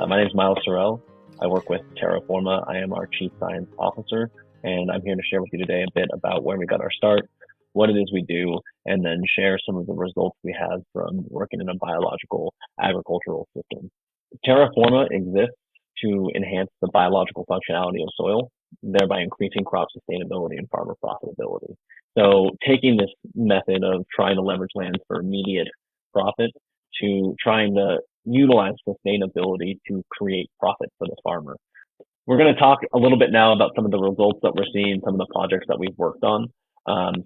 My name is Miles Sorrell. I work with Terraforma. I am our Chief Science Officer, and I'm here to share with you today a bit about where we got our start, what it is we do, and then share some of the results we have from working in a biological agricultural system. Terraforma exists to enhance the biological functionality of soil, thereby increasing crop sustainability and farmer profitability. So taking this method of trying to leverage land for immediate profit to trying to utilize sustainability to create profit for the farmer. We're going to talk a little bit now about some of the results that we're seeing, some of the projects that we've worked on,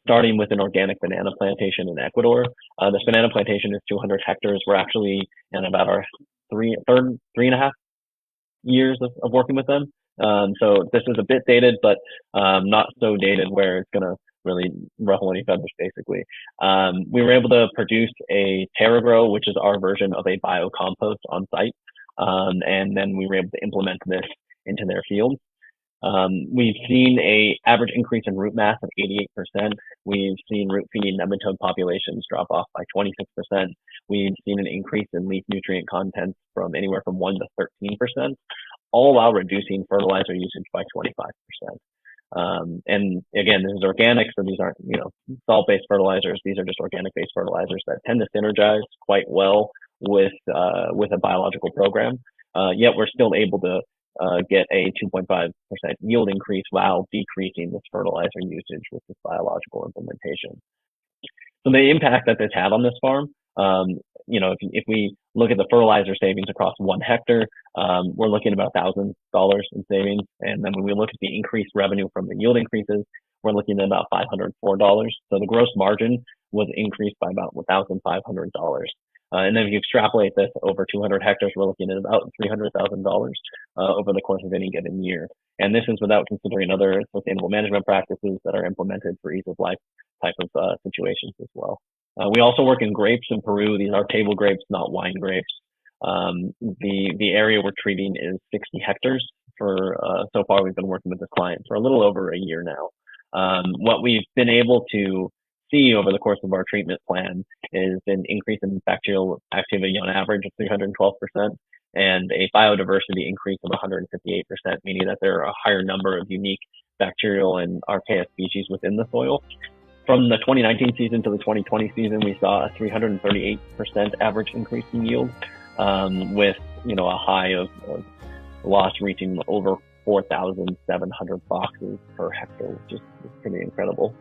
starting with an organic banana plantation in Ecuador. This banana plantation is 200 hectares. We're actually in about our three and a half years of working with them. So this is a bit dated, but not so dated where it's going to really ruffle any feathers, basically. We were able to produce a TerraGrow, which is our version of a biocompost on site. And then we were able to implement this into their fields. We've seen a average increase in root mass of 88%. We've seen root feeding nematode populations drop off by 26%. We've seen an increase in leaf nutrient content from anywhere from 1 to 13%, all while reducing fertilizer usage by 25%. And again, this is organic, so these aren't, salt-based fertilizers. These are just organic-based fertilizers that tend to synergize quite well with a biological program. Yet we're still able to get a 2.5% yield increase while decreasing this fertilizer usage with this biological implementation. So the impact that this had on this farm, if we look at the fertilizer savings across 1 hectare, we're looking at about $1,000 in savings. And then when we look at the increased revenue from the yield increases, we're looking at about $504. So the gross margin was increased by about $1,500. And then if you extrapolate this over 200 hectares, we're looking at about $300,000 over the course of any given year. And this is without considering other sustainable management practices that are implemented for ease of life type of situations as well. We also work in grapes in Peru. These are table grapes, not wine grapes. The area we're treating is 60 hectares. So far, we've been working with this client for a little over a year now. What we've been able to see over the course of our treatment plan is an increase in bacterial activity on average of 312% and a biodiversity increase of 158%, meaning that there are a higher number of unique bacterial and archaea species within the soil. From the 2019 season to the 2020 season, we saw a 338% average increase in yield, with a high of loss reaching over 4,700 boxes per hectare, which is pretty incredible.